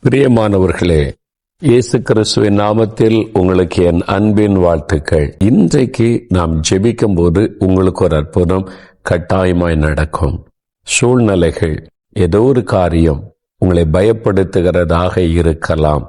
பிரியமானவர்களே, இயேசு கிறிஸ்துவின் நாமத்தில் உங்களுக்கு என் அன்பின் வாழ்த்துக்கள். இன்றைக்கு நாம் ஜெபிக்கும் போது உங்களுக்கு ஒரு அற்புதம் கட்டாயமாய் நடக்கும். சூழ்நிலைகள், ஏதோ ஒரு காரியம் உங்களை பயப்படுத்துகிறதாக இருக்கலாம்.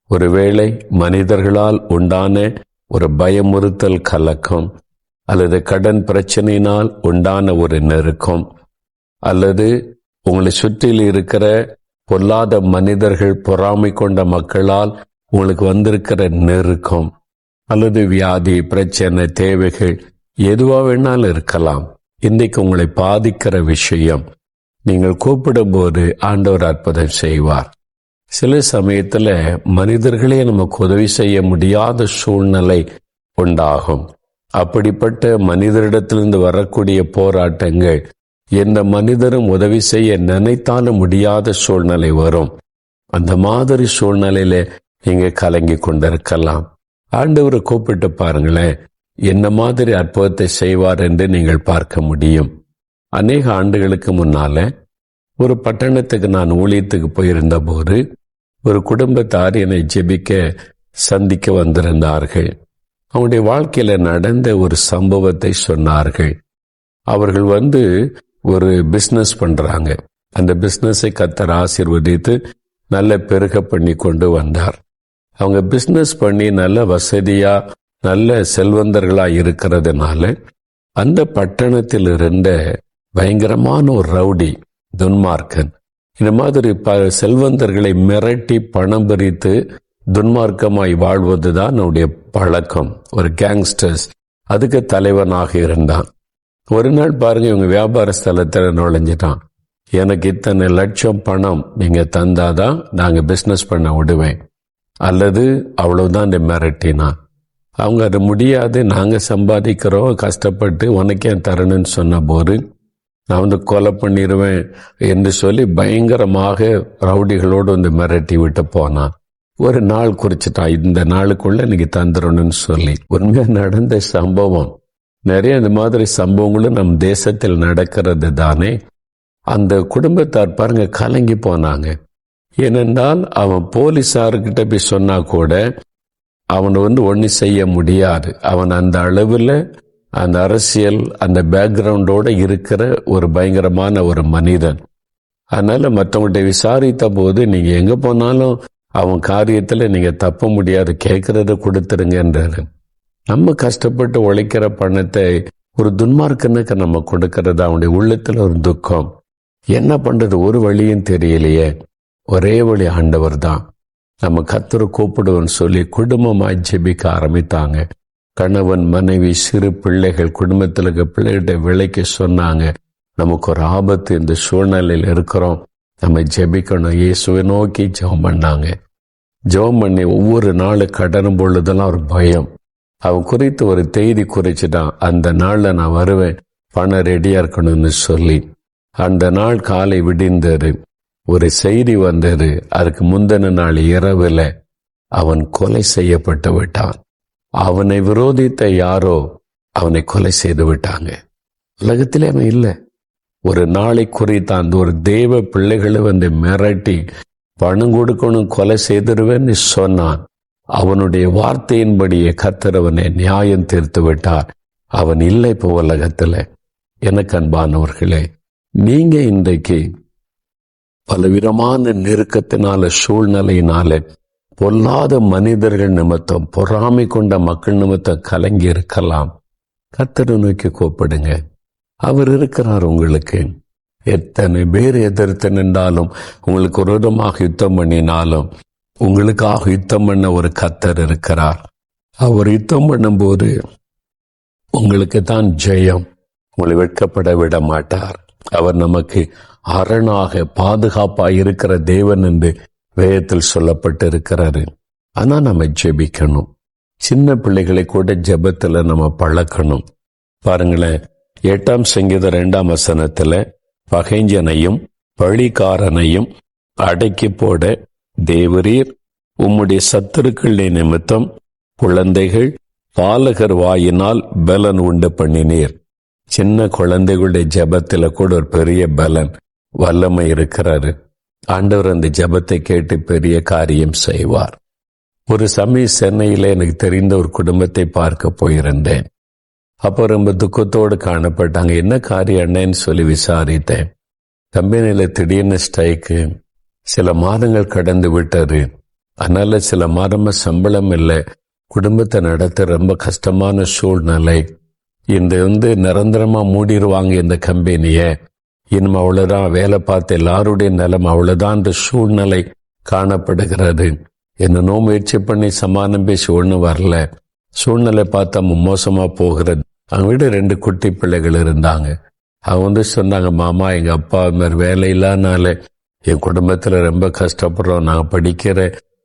ஒருவேளை மனிதர்களால் உண்டான ஒரு பயமுறுத்தல் கலக்கம், அல்லது கடன் பிரச்சனையினால் உண்டான ஒரு நெருக்கம், அல்லது உங்களை சுற்றில் இருக்கிற பொல்லாத மனிதர்கள், பொறாமை கொண்ட மக்களால் உங்களுக்கு வந்திருக்கிற நெருக்கம், அல்லது வியாதி, பிரச்சனை, தேவைகள் எதுவா வேணாலும் இருக்கலாம். இன்றைக்கு உங்களை பாதிக்கிற விஷயம், நீங்கள் கூப்பிடும் போது ஆண்டவர் அற்புதம் செய்வார். சில சமயத்துல மனிதர்களே நமக்கு உதவி செய்ய முடியாத சூழ்நிலை உண்டாகும். அப்படிப்பட்ட மனிதரிடத்திலிருந்து வரக்கூடிய போராட்டங்கள், எந்த மனிதரும் உதவி செய்ய நினைத்தாலும் முடியாத சூழ்நிலை வரும். அந்த மாதிரி சூழ்நிலையில நீங்க கலங்கி கொண்டிருக்கலாம். ஆண்டவரை கூப்பிட்டு பாருங்களேன், என்ன மாதிரி அற்புதத்தை செய்வார் என்று நீங்கள் பார்க்க முடியும். அநேக ஆண்டுகளுக்கு முன்னால ஒரு பட்டணத்துக்கு நான் ஊழியத்துக்கு போயிருந்த போது ஒரு குடும்பத்தார் என்னை ஜெபிக்க சந்திக்க வந்திருந்தார்கள். அவனுடைய வாழ்க்கையில நடந்த ஒரு சம்பவத்தை சொன்னார்கள். அவர்கள் ஒரு பிசினஸ் பண்றாங்க. அந்த பிசினஸை கர்த்தர் ஆசீர்வதித்து நல்ல பெருக பண்ணி கொண்டு வந்தார். அவங்க பிசினஸ் பண்ணி நல்ல வசதியா நல்ல செல்வந்தர்களா இருக்கிறதுனால அந்த பட்டணத்தில் இருந்த பயங்கரமான ஒரு ரவுடி, துன்மார்க்கன், இந்த மாதிரி செல்வந்தர்களை மிரட்டி பணம் பறித்து துன்மார்க்கமாய் வாழ்வதுதான் அவனுடைய பழக்கம். ஒரு கேங்ஸ்டர்ஸ், அதுக்கு தலைவனாக இருந்தான். ஒரு நாள் பாருங்க, இவங்க வியாபார ஸ்தலத்தில் நுழைஞ்சிட்டான். எனக்கு இத்தனை லட்சம் பணம் நீங்க தந்தாதான் நாங்க பிசினஸ் பண்ண விடுவேன், அல்லது அவ்வளவுதான் மிரட்டினான். அவங்க அது முடியாது, நாங்க சம்பாதிக்கிறோம் கஷ்டப்பட்டு, உனக்கே தரணும்னு சொன்ன போது நான் கொலை பண்ணிடுவேன் என்று சொல்லி பயங்கரமாக ரவுடிகளோடு மிரட்டி விட்டு போனான். ஒரு நாள் குறிச்சிட்டான், இந்த நாளுக்குள்ள இன்னைக்கு தந்துடணும்னு சொல்லி. உண்மையா நடந்த சம்பவம். நிறைய இந்த மாதிரி சம்பவங்களும் நம் தேசத்தில் நடக்கிறது தானே. அந்த குடும்பத்தார் பாருங்க கலங்கி போனாங்க. ஏனென்றால் அவன் போலீஸார்கிட்ட போய் சொன்னா கூட அவனை ஒன்னும் செய்ய முடியாது. அவன் அந்த அளவில் அந்த அரசியல் அந்த பேக்ரவுண்டோட இருக்கிற ஒரு பயங்கரமான ஒரு மனிதன். அதனால மற்றவங்கள்ட்ட விசாரித்த போது நீங்க எங்க போனாலும் அவன் காரியத்துல நீங்க தப்ப முடியாது, கேட்கறத கொடுத்துருங்கன்றாரு. நம்ம கஷ்டப்பட்டு உழைக்கிற பணத்தை ஒரு துன்மார்க்கனுக்கு நம்ம கொடுக்கறது அவனுடைய உள்ளத்துல ஒரு துக்கம். என்ன பண்றது, ஒரு வழியும் தெரியலையே. ஒரே வழி ஆண்டவர் தான். நம்ம கர்த்தரை கூப்பிடுவோன்னு சொல்லி குடும்பமாய் ஜெபிக்க ஆரம்பித்தாங்க. கணவன், மனைவி, சிறு பிள்ளைகள், குடும்பத்தில் இருக்க பிள்ளைகிட்ட விலைக்கு சொன்னாங்க, நமக்கு ஒரு ஆபத்து, இந்த சூழ்நிலையில் இருக்கிறோம், நம்ம ஜெபிக்கணும். இயேசுவை நோக்கி ஜெபம் பண்ணாங்க. ஜெபம் பண்ணி ஒவ்வொரு நாள் கடனும் பொழுதெல்லாம் ஒரு பயம். அவன் குறித்து ஒரு தேதி குறிச்சுட்டான், அந்த நாள்ல நான் வருவேன், பணம் ரெடியா இருக்கணும்னு சொல்லி. அந்த நாள் காலை விடிந்தது, ஒரு செய்தி வந்தது. அதுக்கு முந்தின நாள் இரவுல அவன் கொலை செய்யப்பட்டு விட்டான். அவனை விரோதித்த யாரோ அவனை கொலை செய்து விட்டாங்க. உலகத்திலே அவன் இல்லை. ஒரு நாளை குறித்த அந்த ஒரு தேவ பிள்ளைகளை மிரட்டி பணம் கொடுக்கணும், கொலை செய்திருவேன்னு சொன்னான். அவனுடைய வார்த்தையின்படியே கர்த்தர் அவனை நியாயம் தீர்த்து விட்டார். அவன் இல்லை இப்போ உலகத்துல. எனக்கு அன்பானவர்களே, நீங்க இன்றைக்கு பலவிதமான நெருக்கத்தினால, சூழ்நிலையினால, பொல்லாத மனிதர்கள் நிமித்தம், பொறாமை கொண்ட மக்கள் நிமித்தம் கலங்கி இருக்கலாம். கர்த்தரை நோக்கி கூப்பிடுங்க, அவர் இருக்கிறார் உங்களுக்கு. எத்தனை பேர் எதிர்த்து நின்றாலும், உங்களுக்கு விரோதமாக யுத்தம் பண்ணினாலும், உங்களுக்காக யுத்தம் பண்ண ஒரு கர்த்தர் இருக்கிறார். அவர் யுத்தம் பண்ணும்போது உங்களுக்கு தான் ஜெயம். உங்களை வெட்கப்பட விட மாட்டார். அவர் நமக்கு அரணாக பாதுகாப்பாக இருக்கிற தேவன் என்று வேதத்தில் சொல்லப்பட்டு இருக்கிறாரு. ஆனா நம்ம ஜெபிக்கணும். சின்ன பிள்ளைகளை கூட ஜெபத்துல நம்ம பழக்கணும். பாருங்களேன், 8ஆம் சங்கீதம் 2ஆம் வசனத்துல, பகைஞனையும் பழிகாரனையும் அடக்கி போட தேவரீர் உம்முடைய சத்துருக்களை நிமித்தம் குழந்தைகள் பாலகர் வாயினால் பலன் உண்டு பண்ணினீர். சின்ன குழந்தைகளுடைய ஜெபத்துல கூட ஒரு பெரிய பலன், வல்லமை இருக்கிறாரு. ஆண்டவர் அந்த ஜெபத்தை கேட்டு பெரிய காரியம் செய்வார். ஒரு சமயம் சென்னையில எனக்கு தெரிந்த ஒரு குடும்பத்தை பார்க்க போயிருந்தேன். அப்போ ரொம்ப துக்கத்தோடு காணப்பட்டாங்க. என்ன காரியம் அண்ணன்னு சொல்லி விசாரித்தேன். கம்பெனியில திடீர்னு ஸ்ட்ரைக்கு, சில மாதங்கள் கடந்து விட்டது. அதனால சில மாதமா சம்பளம் இல்லை, குடும்பத்தை நடத்த ரொம்ப கஷ்டமான சூழ்நிலை. இந்த நிரந்தரமா மூடிடுவாங்க இந்த கம்பெனியை, இனிமே அவ்வளவுதான், வேலை பார்த்த எல்லாருடைய நிலைமை அவ்வளவுதான் சூழ்நிலை காணப்படுகிறது. என்னன்னோ முயற்சி பண்ணி சமாதானம் பேசி ஒன்றும் வரல. சூழ்நிலை பார்த்தா மோசமா போகிறது. அவங்க வீடு 2 குட்டி பிள்ளைகள் இருந்தாங்க. அவங்க சொன்னாங்க, மாமா எங்க அப்பா மாதிரி வேலை இல்லாதனால என் குடும்பத்துல ரொம்ப கஷ்டப்படுறோம், நாங்க படிக்கிற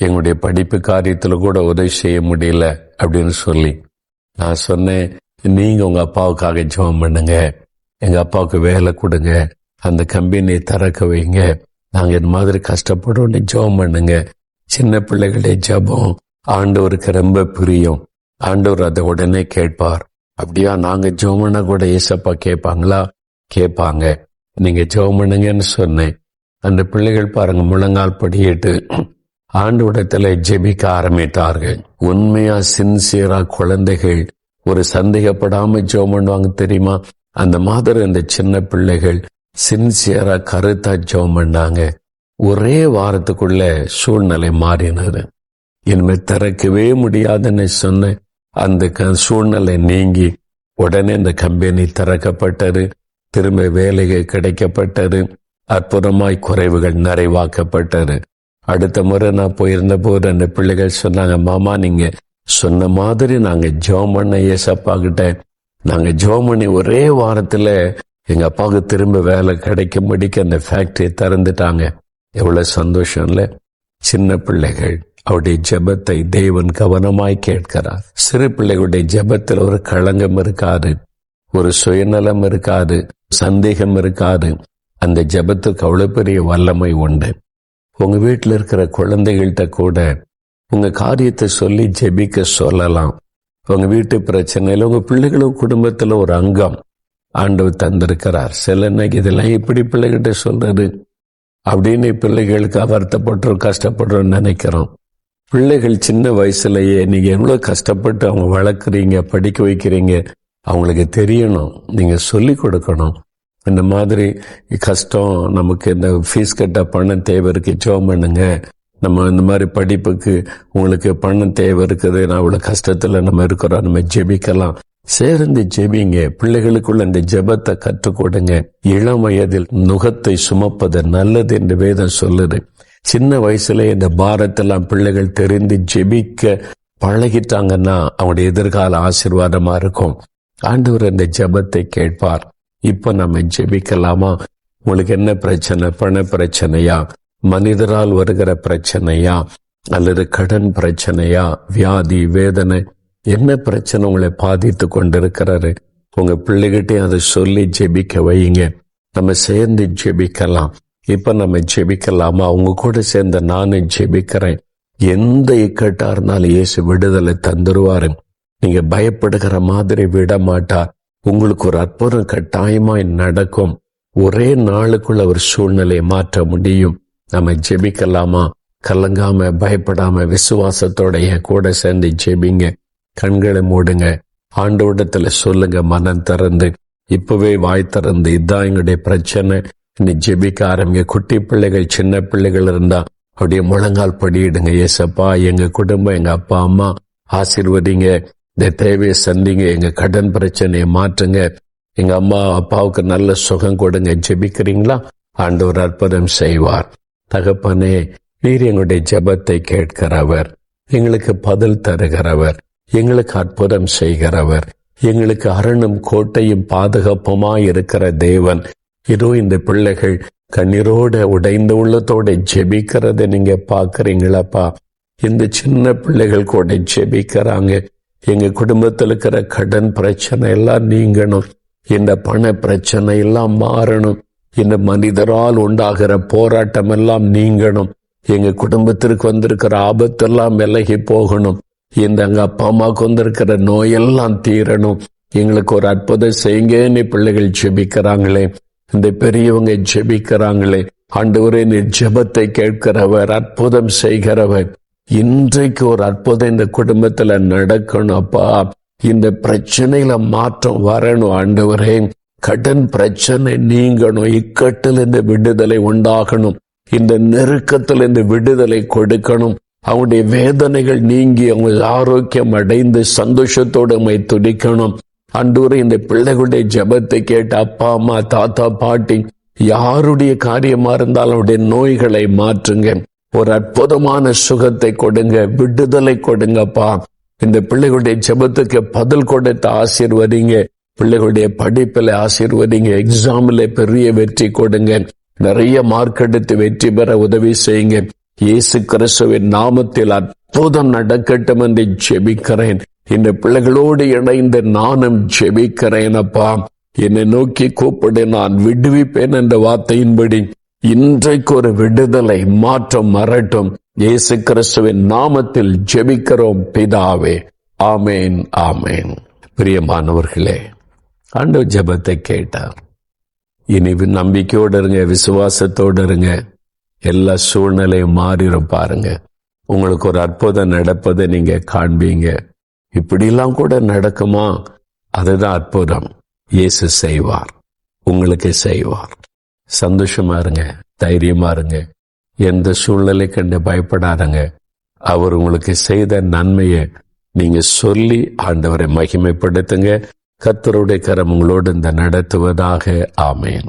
எங்களுடைய படிப்பு காரியத்துல கூட உதவி செய்ய முடியல அப்படின்னு சொல்லி. நான் சொன்னேன், நீங்க உங்க அப்பாவுக்காக ஜெபம் பண்ணுங்க, எங்க அப்பாவுக்கு வேலை கொடுங்க, அந்த கம்பெனியை திறக்க வைங்க, நாங்க இந்த மாதிரி கஷ்டப்படுவோம்னு ஜெபம் பண்ணுங்க. சின்ன பிள்ளைகளுடைய ஜெபம் ஆண்டவருக்கு ரொம்ப பிரியம். ஆண்டவர் அதை உடனே கேட்பார். அப்படியா, நாங்க ஜெபம் பண்ணா கூட ஏசப்பா கேட்பாங்களா? கேட்பாங்க. நீங்க ஜெபம் பண்ணுங்கன்னு சொன்னேன். அந்த பிள்ளைகள் பாருங்க, முழங்கால் படியிட்டு ஆண்டவரிடத்துல ஜெபிக்க ஆரம்பித்தார்கள். உண்மையா சின்சியரா குழந்தைகள் ஒரு சந்தேகப்படாம ஜெபம் பண்ணுவாங்க தெரியுமா? அந்த மாதிரி அந்த சின்ன பிள்ளைகள் சின்சியரா கருத்தா ஜெபம் பண்ணாங்க. ஒரே வாரத்துக்குள்ள சூழ்நிலை மாறினது. இனிமே திறக்கவே முடியாதுன்னு சொன்ன அந்த சூழ்நிலை நீங்கி உடனே இந்த கம்பெனி திறக்கப்பட்டது. திரும்ப வேலைகள் கிடைக்கப்பட்டது. அற்புதமாய் குறைவுகள் நிறைவாக்கப்பட்டது. அடுத்த முறை நான் போயிருந்த போது அந்த பிள்ளைகள் சொன்னாங்க, மாமா நீங்க சொன்ன மாதிரி நாங்க ஜெபம் பண்ண ஏசப்பா கிட்ட, நாங்க ஜெபம் பண்ணி ஒரே வாரத்துல எங்க அப்பாவுக்கு திரும்ப வேலை கிடைக்கும்படிக்கு அந்த ஃபேக்டரியை திறந்துட்டாங்க. எவ்வளவு சந்தோஷம் இல்ல? சின்ன பிள்ளைகள் அவருடைய ஜெபத்தை தேவன் கவனமாய் கேட்கிறார். சிறு பிள்ளைகளுடைய ஜெபத்தில் ஒரு களங்கம் இருக்காது, ஒரு சுயநலம் இருக்காது, சந்தேகம் இருக்காது. அந்த ஜெபத்துக்கு அவ்வளவு பெரிய வல்லமை உண்டு. உங்க வீட்டில் இருக்கிற குழந்தைகள்கிட்ட கூட உங்க காரியத்தை சொல்லி ஜெபிக்க சொல்லலாம். உங்க வீட்டு பிரச்சனையில உங்க பிள்ளைகளும் குடும்பத்துல ஒரு அங்கம் ஆண்டவர் தந்திருக்கிறார். சில இன்னைக்கு இதெல்லாம் எப்படி பிள்ளைகிட்ட சொல்றது அப்படின்னு பிள்ளைகளுக்கு வருத்தப்படுறோம், கஷ்டப்படுறோம்னு நினைக்கிறோம். பிள்ளைகள் சின்ன வயசுலயே நீங்க எவ்வளவு கஷ்டப்பட்டு அவங்க வளர்க்குறீங்க, படிக்க வைக்கிறீங்க, அவங்களுக்கு தெரியணும். நீங்க சொல்லி கொடுக்கணும். இந்த மாதிரி கஷ்டம், நமக்கு இந்த ஃபீஸ் கட்ட பணம் தேவை இருக்கு, ஜெபம் பண்ணுங்க. நம்ம இந்த மாதிரி படிப்புக்கு உங்களுக்கு பணம் தேவை இருக்குது, நான் இவ்வளவு கஷ்டத்துல நம்ம இருக்கிறோம், நம்ம ஜெபிக்கலாம். சேர்ந்து ஜெபிங்க. பிள்ளைகளுக்குள்ள இந்த ஜெபத்தை கற்றுக் கொடுங்க. இளம் வயதில் நுகத்தை சுமப்பது நல்லது என்று வேதம் சொல்லுது. சின்ன வயசுல இந்த பாரத்தெல்லாம் பிள்ளைகள் தெரிந்து ஜெபிக்க பழகிட்டாங்கன்னா அவங்களுடைய எதிர்கால ஆசீர்வாதமா இருக்கும். ஆண்டவர் இந்த ஜெபத்தை கேட்பார். இப்ப நம்ம ஜெபிக்கலாமா? உங்களுக்கு என்ன பிரச்சனை? பண பிரச்சனையா, மனிதரால் வருகிற பிரச்சனையா, அல்லது கடன் பிரச்சனையா, வியாதி வேதனை, என்ன பிரச்சனை உங்களை பாதித்து கொண்டிருக்கிறாரு? உங்க பிள்ளைகிட்டே அதை சொல்லி ஜெபிக்க வையுங்க. நம்ம சேர்ந்து ஜெபிக்கலாம். இப்ப நம்ம ஜெபிக்கலாமா? அவங்க கூட சேர்ந்த நானும் ஜெபிக்கிறேன். எந்த இக்கட்டா இருந்தாலும் இயேசு விடுதலை தந்துருவாரு. நீங்க பயப்படுகிற மாதிரி விட மாட்டார். உங்களுக்கு ஒரு அற்புதம் கட்டாயமாய் நடக்கும். ஒரே நாளுக்குள்ள ஒரு சூழ்நிலையை மாற்ற முடியும். நம்ம ஜெபிக்கலாமா? கலங்காம பயப்படாம விசுவாசத்தோட என் கூட சேர்ந்து ஜெபிங்க. கண்களை மூடுங்க. ஆண்டவரிடத்துல சொல்லுங்க, மனம் திறந்து, இப்பவே வாய் திறந்து, இதுதான் எங்களுடைய பிரச்சனை, நீ ஜெபிக்க ஆரம்பிங்க. குட்டி பிள்ளைகள் சின்ன பிள்ளைகள் இருந்தா அப்படியே முழங்கால் படியிடுங்க. ஏசப்பா, எங்க குடும்பம், எங்க அப்பா அம்மா ஆசீர்வதிங்க, இந்த தேவையை சந்திங்க, எங்க கடன் பிரச்சனையை மாற்றுங்க, எங்க அம்மா அப்பாவுக்கு நல்ல சுகம் கொடுங்க. ஜெபிக்கிறீங்களா? ஆண்டவர் அற்புதம் செய்வார். தகப்பனே, நீர் எங்களுடைய ஜெபத்தை கேட்கிறவர், எங்களுக்கு பதில் தருகிறவர், எங்களுக்கு அற்புதம் செய்கிறவர், எங்களுக்கு அரணும் கோட்டையும் பாதுகாப்புமாய் இருக்கிற தேவன். இதோ இந்த பிள்ளைகள் கண்ணீரோட உடைந்த உள்ளத்தோட ஜெபிக்கிறத நீங்க பாக்குறீங்களப்பா. இந்த சின்ன பிள்ளைகள் கூட ஜெபிக்கிறாங்க. எங்க குடும்பத்தில் இருக்கிற கடன் பிரச்சனை எல்லாம் நீங்கணும், இந்த பண பிரச்சனை எல்லாம் மாறணும், இந்த மனிதரால் உண்டாகிற போராட்டம் எல்லாம் நீங்கணும், எங்க குடும்பத்திற்கு வந்திருக்கிற ஆபத்தெல்லாம் விலகி போகணும், இந்த எங்க அப்பா அம்மாவுக்கு வந்திருக்கிற நோயெல்லாம் தீரணும், எங்களுக்கு ஒரு அற்புதம் செய்யுங்கன்னு பிள்ளைகள் ஜெபிக்கிறாங்களே, இந்த பெரியவங்க ஜெபிக்கிறாங்களே, ஆண்டவரே, நீர் ஜெபத்தை கேட்கிறவர், அற்புதம் செய்கிறவர். இன்றைக்கு ஒரு அற்புதம் இந்த குடும்பத்துல நடக்கணும் அப்பா. இந்த பிரச்சனையில மாற்றம் வரணும் ஆண்டவரே. கடன் பிரச்சனை நீங்கணும், இக்கட்டிலிருந்து விடுதலை உண்டாகணும், இந்த நெருக்கத்திலிருந்து விடுதலை கொடுக்கணும். அவங்களுடைய வேதனைகள் நீங்கி அவங்க ஆரோக்கியம் அடைந்து சந்தோஷத்தோடு துடிக்கணும். ஆண்டவரே, இந்த பிள்ளைகளுடைய ஜெபத்தை கேட்டு அப்பா அம்மா தாத்தா பாட்டி யாருடைய காரியமா இருந்தாலும் அவருடைய நோய்களை மாற்றுங்க. ஒரு அற்புதமான சுகத்தை கொடுங்க, விடுதலை கொடுங்கப்பா. இந்த பிள்ளைகளுடைய ஜெபத்துக்கு பதில் கொடுத்து ஆசீர்வதிங்க. பிள்ளைகளுடைய படிப்பில் ஆசீர்வதிங்க. எக்ஸாமில் பெரிய வெற்றி கொடுங்க. நிறைய மார்க் எடுத்து வெற்றி பெற உதவி செய்யுங்க. இயேசு கிறிஸ்துவின் நாமத்தில் அற்புதம் நடக்கட்டும் என்று ஜெபிக்கிறேன். இந்த பிள்ளைகளோடு இணைந்து நானும் ஜெபிக்கிறேன் அப்பா. என்னை நோக்கி கூப்பிடு, நான் விடுவிப்பேன் என்ற வார்த்தையின்படி இன்றைக்கு ஒரு விடுதலை மாற்றம் வரட்டும். இயேசு கிறிஸ்துவின் நாமத்தில் ஜெபிக்கிறோம் பிதாவே. ஆமேன், ஆமேன். பிரியமானவர்களே, ஆண்டவர் ஜெபத்தை கேட்டார். இனி நம்பிக்கையோடு இருங்க, விசுவாசத்தோடு இருங்க. எல்லா சூழ்நிலையும் மாறிடும் பாருங்க. உங்களுக்கு ஒரு அற்புதம் நடப்பதை நீங்க காண்பீங்க. இப்படிலாம் கூட நடக்குமா? அதுதான் அற்புதம். இயேசு செய்வார், உங்களுக்கு செய்வார். சந்தோஷமா இருங்க, தைரியமா இருங்க. எந்த சூழ்நிலை கண்டு பயப்படாதங்க. அவர் உங்களுக்கு செய்த நன்மையை நீங்க சொல்லி ஆண்டவரை மகிமைப்படுத்துங்க. கர்த்தருடைய கரம் உங்களோடு நடத்துவதாக. ஆமேன்.